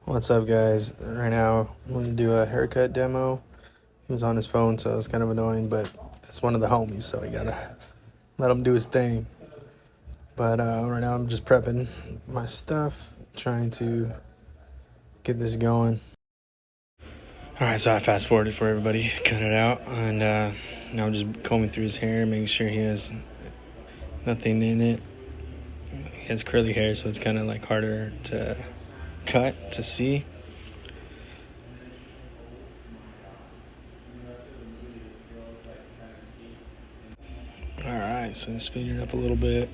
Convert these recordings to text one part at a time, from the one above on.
What's up, guys? Right now, I'm going to do a haircut demo. He was on his phone, so it's kind of annoying, but it's one of the homies, so you gotta let him do his thing. But right now, I'm just prepping my stuff, trying to get this going. All right, so I fast forwarded for everybody, cut it out, and now I'm just combing through his hair, making sure he has nothing in it. He has curly hair, so it's kind of like harder to cut to see. All right, so speed it up a little bit.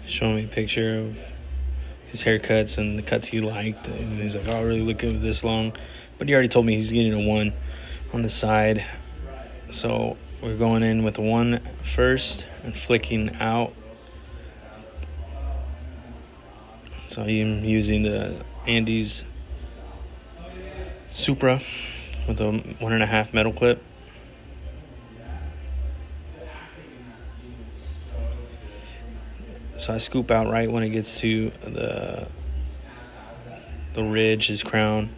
Showing me a picture of his haircuts and the cuts he liked, and he's like, "Oh, I really look good with this long," but he already told me he's getting a 1 on the side, so we're going in with a 1 first and flicking out. So I'm using the Andes Supra with a 1.5 metal clip. So I scoop out right when it gets to the ridge, his crown.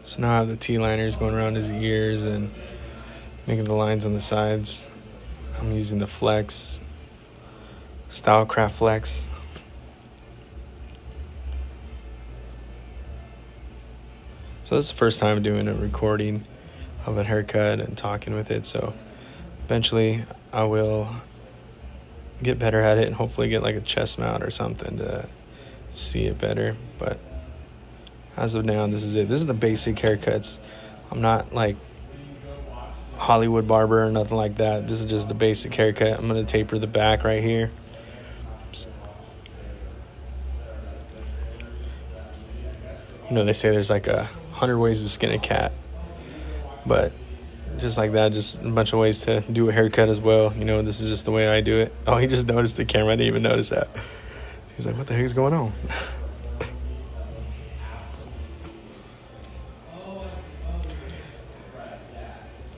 So now I have the T-liners going around his ears and making the lines on the sides. I'm using the Flex, Stylecraft Flex. So this is the first time doing a recording of a haircut and talking with it. So eventually I will get better at it and hopefully get like a chest mount or something to see it better. But as of now, this is it. This is the basic haircuts. I'm not like Hollywood barber or nothing like that. This is just the basic haircut. I'm going to taper the back right here. You know, they say there's like 100 ways to skin a cat. But just like that, just a bunch of ways to do a haircut as well. You know, this is just the way I do it. Oh, he just noticed the camera. I didn't even notice that. He's like, what the heck is going on?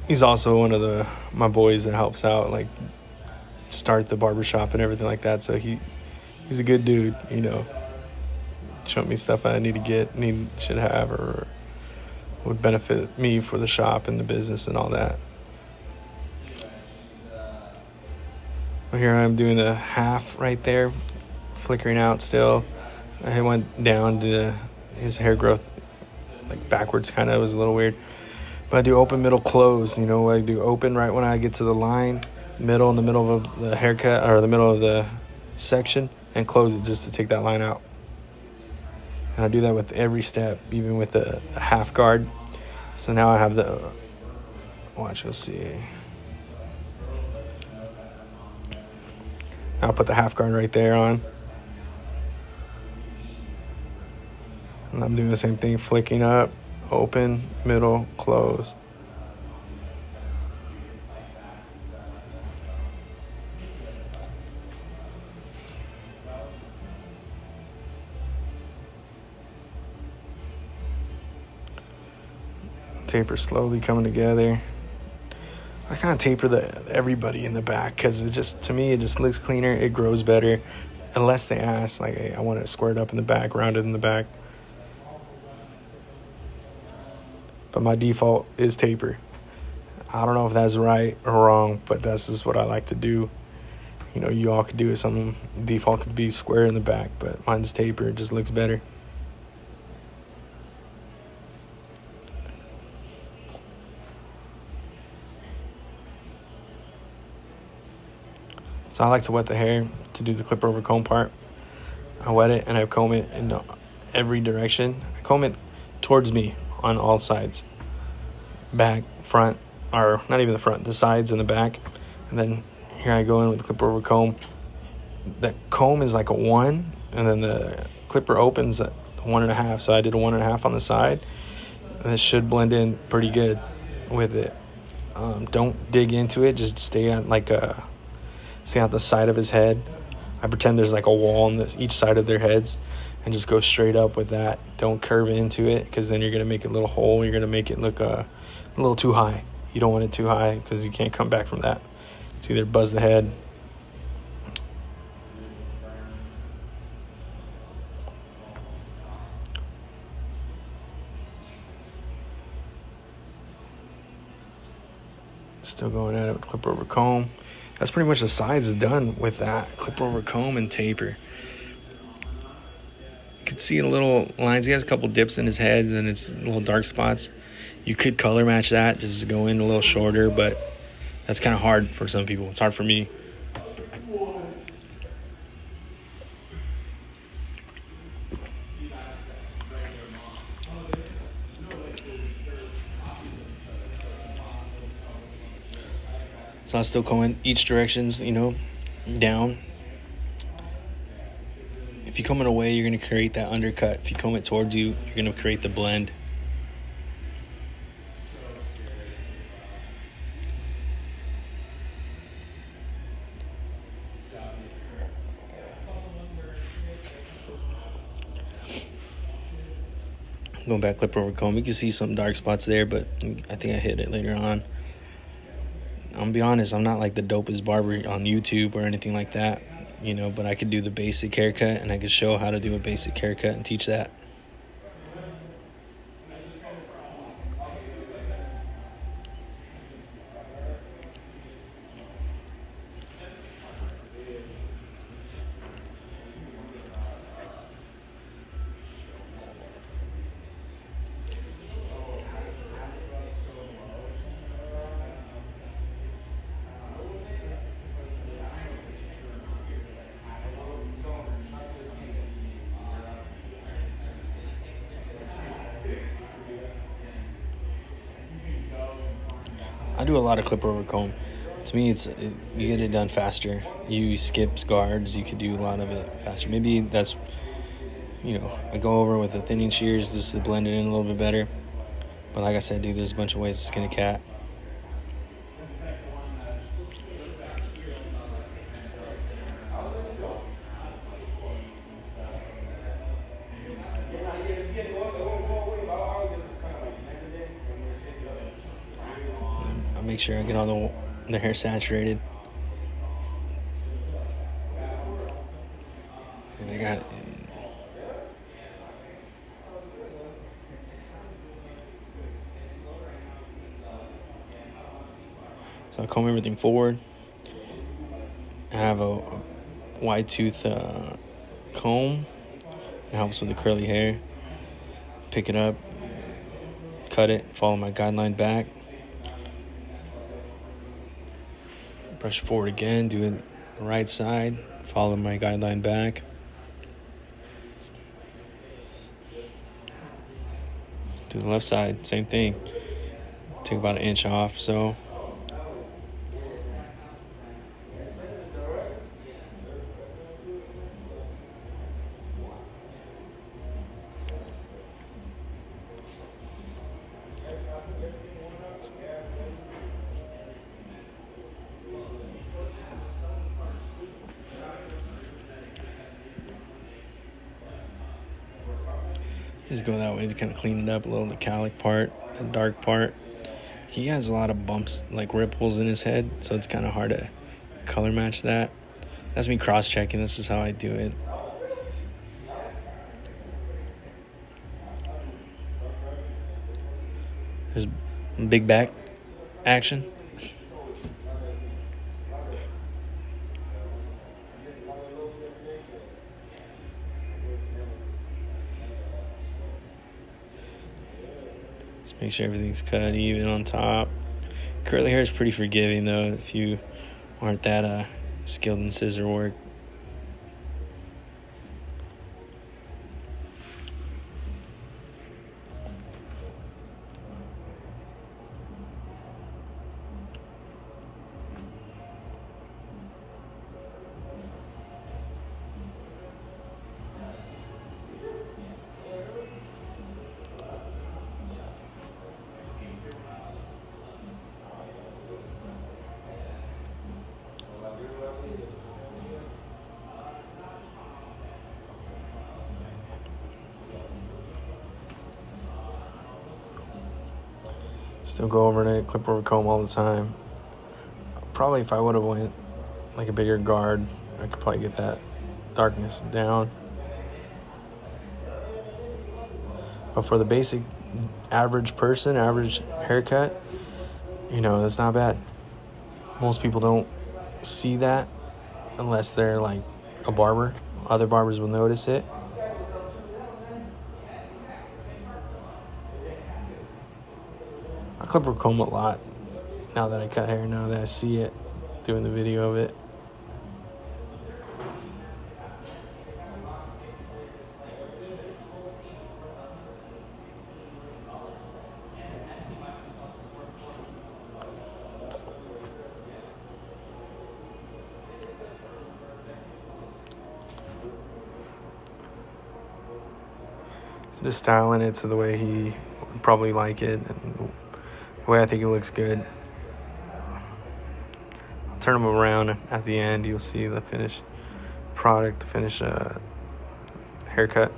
He's also one of my boys that helps out, like start the barbershop and everything like that. So he's a good dude, you know. Showing me stuff I should have, or would benefit me for the shop and the business and all that. Well, here I'm doing a half right there, flickering out still. I went down to his hair growth, like backwards kind of. It was a little weird. But I do open, middle, close. You know, I do open right when I get to the line, middle in the middle of the haircut, or the middle of the section, and close it just to take that line out. And I do that with every step, even with the half guard. So now I have watch, you'll see. I'll put the half guard right there on. And I'm doing the same thing, flicking up, open, middle, close. Taper slowly coming together. I kind of taper everybody in the back because to me, it just looks cleaner. It grows better. Unless they ask, like, hey, I want it squared up in the back, rounded in the back. But my default is taper. I don't know if that's right or wrong, but that's just what I like to do. You know, you all could do it. Some default could be square in the back, but mine's taper. It just looks better. So I like to wet the hair to do the clip over comb part. I wet it and I comb it in every direction. I comb it towards me on all sides. Back, front, or not even the front, the sides and the back. And then here I go in with the clipper over comb. The comb is like a 1, and then the clipper opens at 1.5. So I did a 1.5 on the side, and it should blend in pretty good with it. Don't dig into it. Just stay on stay on the side of his head. I pretend there's like a wall on each side of their heads, and just go straight up with that. Don't curve into it, because then you're gonna make a little hole. You're gonna make it look a little too high. You don't want it too high, because you can't come back from that. It's either buzz the head. Still going at it with clipper over comb. That's pretty much the sides done with that. Clipper over comb and taper. You can see the little lines. He has a couple dips in his head and it's little dark spots. You could color match that, just go in a little shorter, but that's kind of hard for some people. It's hard for me. So I still go in each directions, down. If you comb it away, you're going to create that undercut. If you comb it towards you, you're going to create the blend. Going back clipper over comb, you can see some dark spots there, but I think I hit it later on. I'm gonna be honest, I'm not like the dopest barber on YouTube or anything like that, but I could do the basic haircut, and I could show how to do a basic haircut and teach that. I do a lot of clipper over comb. To me, you get it done faster. You skip guards, you could do a lot of it faster. Maybe that's, I go over with the thinning shears just to blend it in a little bit better. But like I said, dude, there's a bunch of ways to skin a cat. I make sure I get all the hair saturated. And I got so I comb everything forward. I have a wide tooth comb. It helps with the curly hair. Pick it up, cut it, follow my guideline back. Brush forward again, do it the right side, follow my guideline back. Do the left side, same thing. Take about 1 inch off, so. Just go that way to kind of clean it up a little, the cowlick part, the dark part. He has a lot of bumps, like ripples in his head, so it's kind of hard to color match that. That's me cross-checking. This is how I do it. There's big back action. Make sure everything's cut even on top. Curly hair is pretty forgiving though if you aren't that skilled in scissor work. Still go overnight, clip over comb all the time. Probably if I would have went like a bigger guard, I could probably get that darkness down. But for the basic average person, average haircut, it's not bad. Most people don't see that unless they're like a barber. Other barbers will notice it. I clip or comb a lot now that I cut hair, now that I see it, doing the video of it. Just styling it to the way he would probably like it and the way I think it looks good. I'll turn them around at the end. You'll see the finished product, the finished haircut.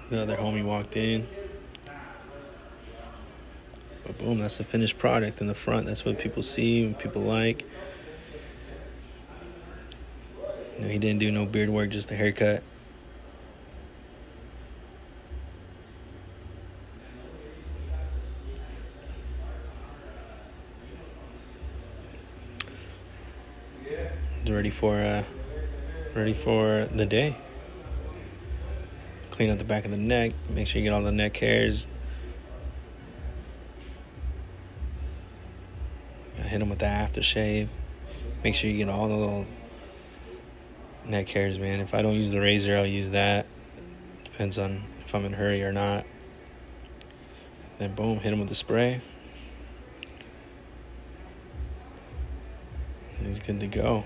The other homie walked in. But boom, that's the finished product in the front. That's what people see and people like. He didn't do no beard work, just a haircut. Ready for the day. Clean up the back of the neck. Make sure you get all the neck hairs. Hit them with the aftershave. Make sure you get all the little neck hairs, man. If I don't use the razor, I'll use that. Depends on if I'm in a hurry or not. Then boom, hit him with the spray. And he's good to go.